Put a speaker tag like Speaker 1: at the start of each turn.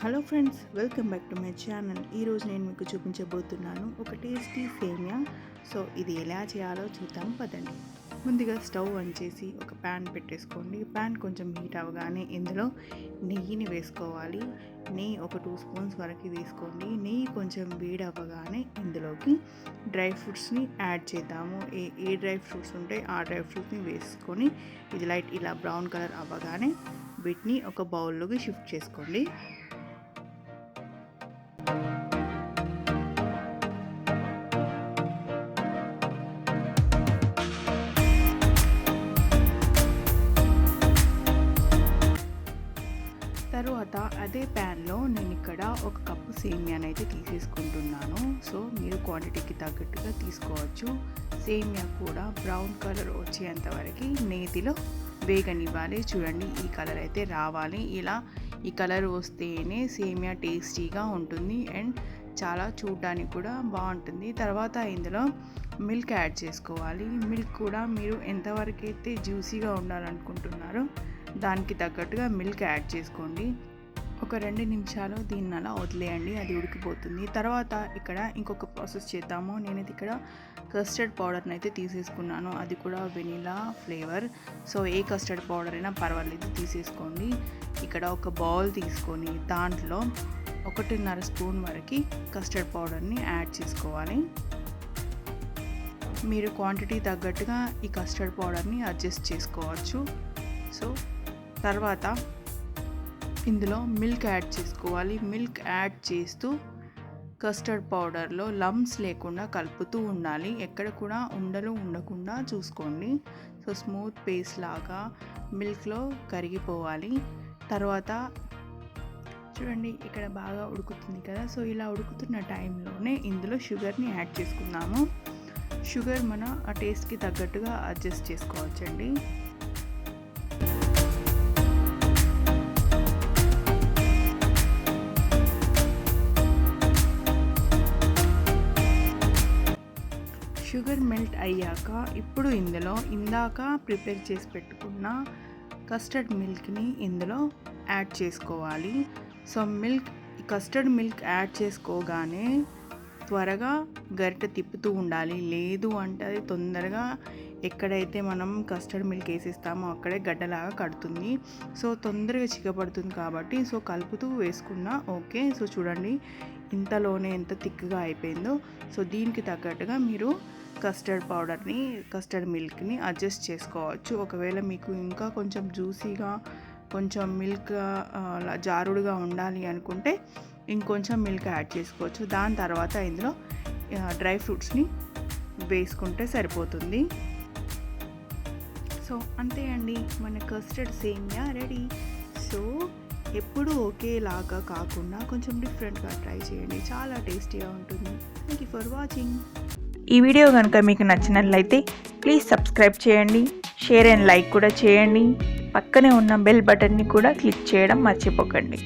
Speaker 1: Hello friends, welcome back to my channel. ఈరోజు నేను మీకు చూపించబోతున్నాను ఒక టేస్టీ సేమియా. సో ఇది ఎలా చేయాలో చూద్దాం పదండి. ముందుగా స్టవ్ ఆన్ చేసి ఒక ప్యాన్ పెట్టేసుకోండి. ప్యాన్ కొంచెం హీట్ అవ్వగానే ఇందులో నెయ్యిని వేసుకోవాలి. నెయ్యి ఒక 2 స్పూన్స్ వరకు వేసుకోండి. నెయ్యి కొంచెం వేడి అవ్వగానే ఇందులోకి డ్రై ఫ్రూట్స్ని యాడ్ చేద్దాము. ఏ డ్రై ఫ్రూట్స్ ఉంటే ఆ డ్రై ఫ్రూట్స్ని వేసుకొని ఇది లైట్ ఇలా బ్రౌన్ కలర్ అవ్వగానే వీటిని ఒక బౌల్లోకి షిఫ్ట్ చేసుకోండి. తర్వాత అదే ప్యాన్లో నేను ఇక్కడ ఒక కప్పు సేమియాని అయితే తీసేసుకుంటున్నాను. సో మీరు క్వాంటిటీకి తగ్గట్టుగా తీసుకోవచ్చు. సేమియా కూడా బ్రౌన్ కలర్ వచ్చేంత వరకు నేతిలో వేగనివ్వాలి. చూడండి, ఈ కలర్ అయితే రావాలి. ఇలా ఈ కలర్ వస్తేనే సేమియా టేస్టీగా ఉంటుంది అండ్ చాలా చూడడానికి కూడా బాగుంటుంది. తర్వాత ఇందులో మిల్క్ యాడ్ చేసుకోవాలి. మిల్క్ కూడా మీరు ఎంతవరకు అయితే జ్యూసీగా ఉండాలనుకుంటున్నారో దానికి తగ్గట్టుగా మిల్క్ యాడ్ చేసుకోండి. ఒక 2 నిమిషాలు దీన్ని అలా వదిలేయండి, అది ఉడికిపోతుంది. తర్వాత ఇక్కడ ఇంకొక ప్రాసెస్ చేద్దాము. నేనైతే ఇక్కడ కస్టర్డ్ పౌడర్ని అయితే తీసేసుకున్నాను. అది కూడా వెనిలా ఫ్లేవర్. సో ఏ కస్టర్డ్ పౌడర్ అయినా పర్వాలేదు, తీసేసుకోండి. ఇక్కడ ఒక బౌల్ తీసుకొని దాంట్లో 1.5 స్పూన్ వరకు కస్టర్డ్ పౌడర్ని యాడ్ చేసుకోవాలి. మీరు క్వాంటిటీ తగ్గట్టుగా ఈ కస్టర్డ్ పౌడర్ని అడ్జస్ట్ చేసుకోవచ్చు. సో తర్వాత ఇందులో మిల్క్ యాడ్ చేసుకోవాలి. మిల్క్ యాడ్ చేస్తూ కస్టర్డ్ పౌడర్లో లమ్స్ లేకుండా కలుపుతూ ఉండాలి. ఎక్కడ కూడా ఉండలు ఉండకుండా చూసుకోండి. సో స్మూత్ పేస్ట్ లాగా మిల్క్లో కరిగిపోవాలి. తర్వాత చూడండి, ఇక్కడ బాగా ఉడుకుతుంది కదా. సో ఇలా ఉడుకుతున్న టైంలోనే ఇందులో షుగర్ని యాడ్ చేసుకుందాము. షుగర్ మన ఆ టేస్ట్కి తగ్గట్టుగా అడ్జస్ట్ చేసుకోవచ్చండి. షుగర్ మెల్ట్ అయ్యాక ఇప్పుడు ఇందులో ఇందాక ప్రిపేర్ చేసి పెట్టుకున్న కస్టర్డ్ మిల్క్ని ఇందులో యాడ్ చేసుకోవాలి. సో కస్టర్డ్ మిల్క్ యాడ్ చేసుకోగానే త్వరగా గరిటె తిప్పుతూ ఉండాలి. లేదు అంటే అది తొందరగా ఎక్కడైతే మనం కస్టర్డ్ మిల్క్ వేసేస్తామో అక్కడే గడ్డలాగా కడుతుంది. సో తొందరగా చిక్కపడుతుంది కాబట్టి సో కలుపుతూ వేసుకున్నా ఓకే. సో చూడండి, ఇంతలోనే ఎంత థిక్గా అయిపోయిందో. సో దీనికి తగ్గట్టుగా మీరు కస్టర్డ్ మిల్క్ని అడ్జస్ట్ చేసుకోవచ్చు. ఒకవేళ మీకు ఇంకా కొంచెం జ్యూసీగా, కొంచెం మిల్క్ జారుడుగా ఉండాలి అనుకుంటే ఇంకొంచెం మిల్క్ యాడ్ చేసుకోవచ్చు. దాని తర్వాత ఇందులో డ్రై ఫ్రూట్స్ని వేసుకుంటే సరిపోతుంది. సో అంతే అండి, మన కస్టర్డ్ సేమియా రెడీ. సో ఎప్పుడు ఒకేలాగా కాకుండా కొంచెం డిఫరెంట్గా ట్రై చేయండి, చాలా టేస్టీగా ఉంటుంది. Thank you for watching.
Speaker 2: ఈ వీడియో కనుక మీకు నచ్చినట్లయితే ప్లీజ్ సబ్స్క్రైబ్ చేయండి, షేర్ అండ్ లైక్ కూడా చేయండి. పక్కనే ఉన్న బెల్ బటన్ని కూడా క్లిక్ చేయడం మర్చిపోకండి.